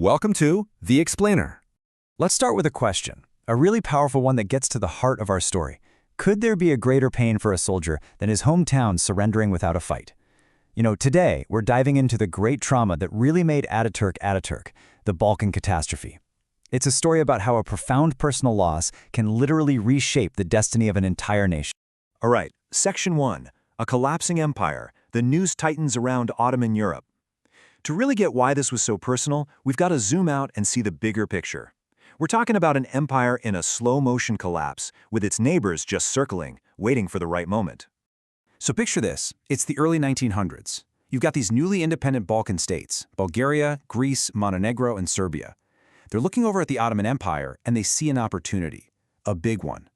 Welcome to The Explainer. Let's start with a question, a really powerful one that gets to the heart of our story. Could there be a greater pain for a soldier than his hometown surrendering without a fight? Today, we're diving into the great trauma that really made Ataturk, the Balkan Catastrophe. It's a story about how a profound personal loss can literally reshape the destiny of an entire nation. All right, Section 1, a collapsing empire, the news tightens around Ottoman Europe. To really get why this was so personal, we've got to zoom out and see the bigger picture. We're talking about an empire in a slow-motion collapse, with its neighbors just circling, waiting for the right moment. So picture this, it's the early 1900s. You've got these newly independent Balkan states, Bulgaria, Greece, Montenegro, and Serbia. They're looking over at the Ottoman Empire, and they see an opportunity, a big one.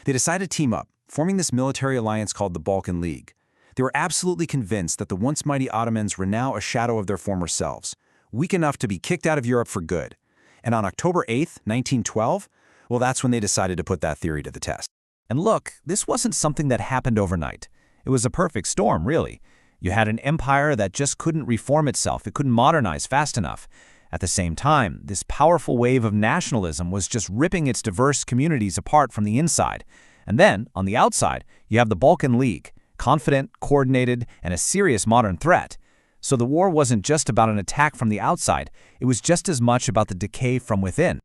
They decide to team up, forming this military alliance called the Balkan League. They were absolutely convinced that the once mighty Ottomans were now a shadow of their former selves, weak enough to be kicked out of Europe for good. And on October 8th, 1912, well, that's when they decided to put that theory to the test. And look, this wasn't something that happened overnight. It was a perfect storm, really. You had an empire that just couldn't reform itself, it couldn't modernize fast enough. At the same time, this powerful wave of nationalism was just ripping its diverse communities apart from the inside. And then, on the outside, you have the Balkan League, confident, coordinated, and a serious modern threat. So the war wasn't just about an attack from the outside, it was just as much about the decay from within.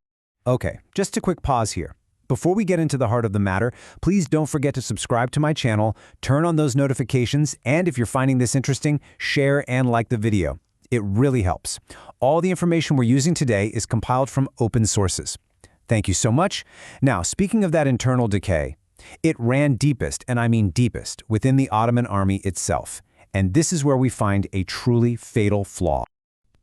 Okay, just a quick pause here. Before we get into the heart of the matter, please don't forget to subscribe to my channel, turn on those notifications, and if you're finding this interesting, share and like the video. It really helps. All the information we're using today is compiled from open sources. Thank you so much. Now, speaking of that internal decay, it ran deepest, and I mean deepest, within the Ottoman Army itself. And this is where we find a truly fatal flaw.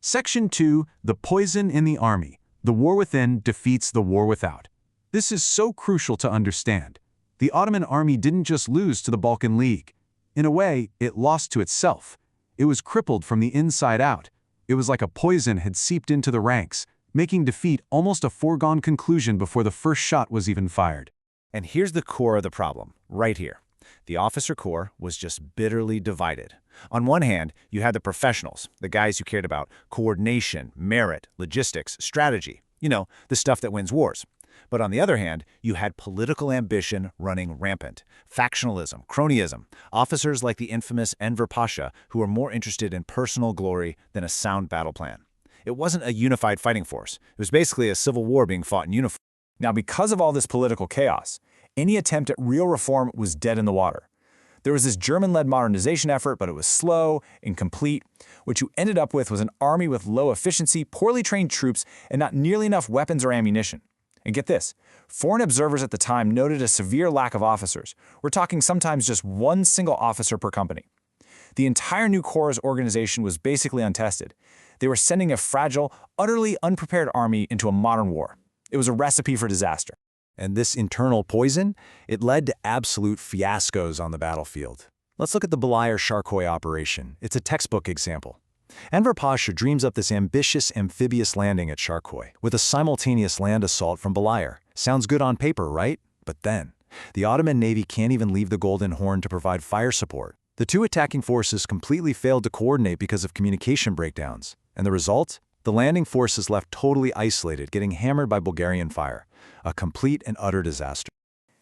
Section 2, the poison in the army. The war within defeats the war without. This is so crucial to understand. The Ottoman army didn't just lose to the Balkan League. In a way, it lost to itself. It was crippled from the inside out. It was like a poison had seeped into the ranks, making defeat almost a foregone conclusion before the first shot was even fired. And here's the core of the problem, right here. The officer corps was just bitterly divided. On one hand, you had the professionals, the guys who cared about coordination, merit, logistics, strategy, the stuff that wins wars. But on the other hand, you had political ambition running rampant, factionalism, cronyism, officers like the infamous Enver Pasha who were more interested in personal glory than a sound battle plan. It wasn't a unified fighting force. It was basically a civil war being fought in uniform. Now, because of all this political chaos, any attempt at real reform was dead in the water. There was this German-led modernization effort, but it was slow, incomplete. What you ended up with was an army with low efficiency, poorly trained troops, and not nearly enough weapons or ammunition. And get this, foreign observers at the time noted a severe lack of officers. We're talking sometimes just one single officer per company. The entire new corps' organization was basically untested. They were sending a fragile, utterly unprepared army into a modern war. It was a recipe for disaster. And this internal poison, it led to absolute fiascos on the battlefield. Let's look at the Bolayir Sharkoy operation. It's a textbook example. Enver Pasha dreams up this ambitious amphibious landing at Sharkoy, with a simultaneous land assault from Bolayir. Sounds good on paper, right? But then, the Ottoman Navy can't even leave the Golden Horn to provide fire support. The two attacking forces completely failed to coordinate because of communication breakdowns. And the result? The landing force is left totally isolated, getting hammered by Bulgarian fire. A complete and utter disaster.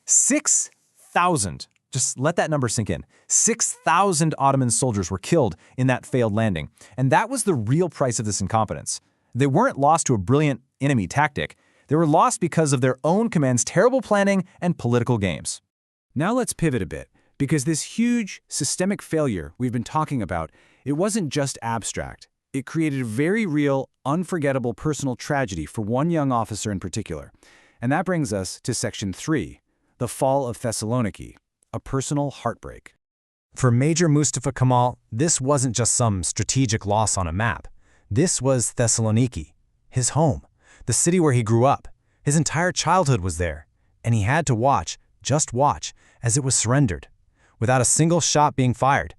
6,000. Just let that number sink in. 6,000 Ottoman soldiers were killed in that failed landing. And that was the real price of this incompetence. They weren't lost to a brilliant enemy tactic. They were lost because of their own command's terrible planning and political games. Now let's pivot a bit, because this huge systemic failure we've been talking about, it wasn't just abstract. It created a very real, unforgettable personal tragedy for one young officer in particular. And that brings us to Section 3, the fall of Thessaloniki, a personal heartbreak. For Major Mustafa Kemal, this wasn't just some strategic loss on a map. This was Thessaloniki, his home, the city where he grew up. His entire childhood was there, and he had to watch, just watch, as it was surrendered, without a single shot being fired.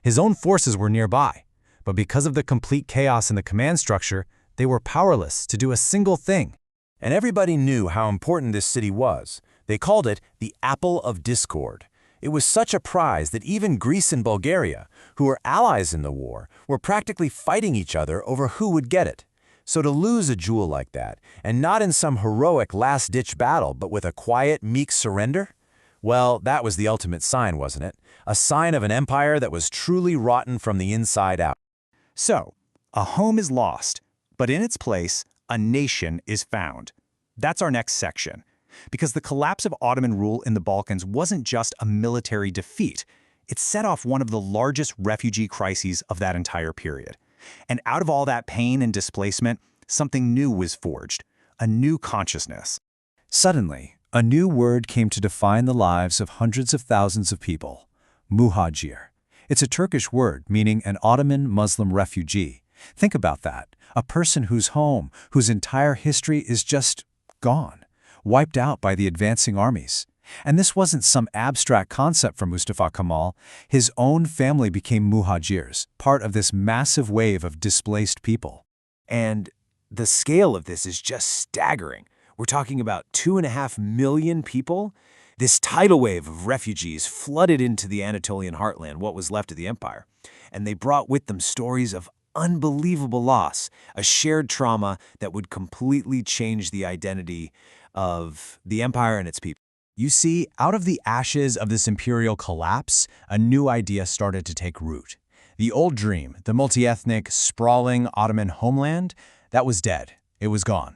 His own forces were nearby, but because of the complete chaos in the command structure, they were powerless to do a single thing. And everybody knew how important this city was. They called it the Apple of Discord. It was such a prize that even Greece and Bulgaria, who were allies in the war, were practically fighting each other over who would get it. So to lose a jewel like that, and not in some heroic last-ditch battle, but with a quiet, meek surrender? Well, that was the ultimate sign, wasn't it? A sign of an empire that was truly rotten from the inside out. So, a home is lost, but in its place, a nation is found. That's our next section. Because the collapse of Ottoman rule in the Balkans wasn't just a military defeat. It set off one of the largest refugee crises of that entire period. And out of all that pain and displacement, something new was forged, a new consciousness. Suddenly, a new word came to define the lives of hundreds of thousands of people, Muhacir. It's a Turkish word meaning an Ottoman Muslim refugee. Think about that, a person whose home, whose entire history is just gone, wiped out by the advancing armies. And this wasn't some abstract concept from Mustafa Kemal. His own family became Muhajirs, part of this massive wave of displaced people. And the scale of this is just staggering. We're talking about 2.5 million people. This tidal wave of refugees flooded into the Anatolian heartland, what was left of the empire. And they brought with them stories of unbelievable loss, a shared trauma that would completely change the identity of the empire and its people. You see, out of the ashes of this imperial collapse, a new idea started to take root. The old dream, the multi-ethnic, sprawling Ottoman homeland, that was dead. It was gone.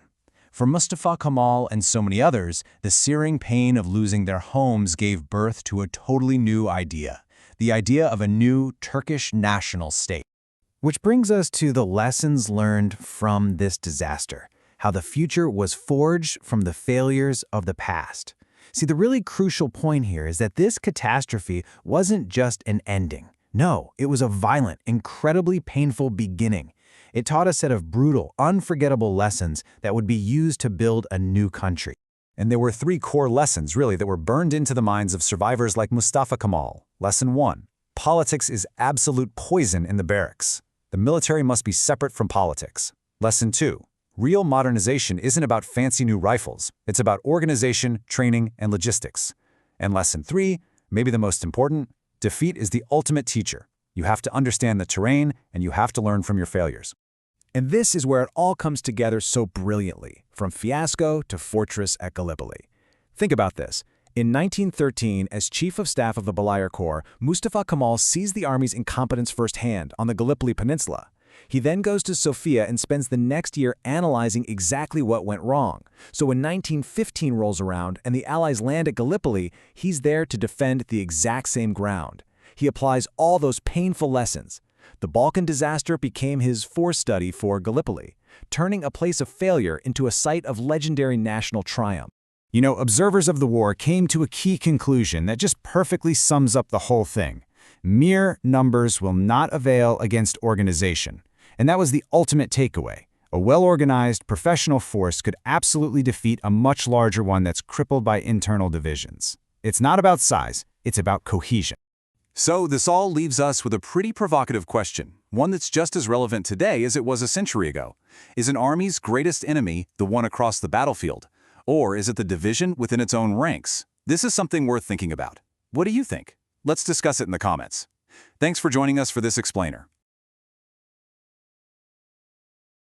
For Mustafa Kemal and so many others, the searing pain of losing their homes gave birth to a totally new idea, the idea of a new Turkish national state. Which brings us to the lessons learned from this disaster, how the future was forged from the failures of the past. See, the really crucial point here is that this catastrophe wasn't just an ending. No, it was a violent, incredibly painful beginning. It taught a set of brutal, unforgettable lessons that would be used to build a new country. And there were 3 core lessons, really, that were burned into the minds of survivors like Mustafa Kemal. Lesson 1. Politics is absolute poison in the barracks. The military must be separate from politics. Lesson 2. Real modernization isn't about fancy new rifles. It's about organization, training, and logistics. And lesson 3, maybe the most important, defeat is the ultimate teacher. You have to understand the terrain, and you have to learn from your failures. And this is where it all comes together so brilliantly, from Fiasco to Fortress at Gallipoli. Think about this. In 1913, as Chief of Staff of the Bolayir Corps, Mustafa Kemal sees the army's incompetence firsthand on the Gallipoli Peninsula. He then goes to Sofia and spends the next year analyzing exactly what went wrong. So when 1915 rolls around and the Allies land at Gallipoli, he's there to defend the exact same ground. He applies all those painful lessons. The Balkan disaster became his forestudy for Gallipoli, turning a place of failure into a site of legendary national triumph. You know, observers of the war came to a key conclusion that just perfectly sums up the whole thing. Mere numbers will not avail against organization. And that was the ultimate takeaway. A well-organized, professional force could absolutely defeat a much larger one that's crippled by internal divisions. It's not about size, it's about cohesion. So this all leaves us with a pretty provocative question, one that's just as relevant today as it was a century ago. Is an army's greatest enemy the one across the battlefield? Or is it the division within its own ranks? This is something worth thinking about. What do you think? Let's discuss it in the comments. Thanks for joining us for this explainer.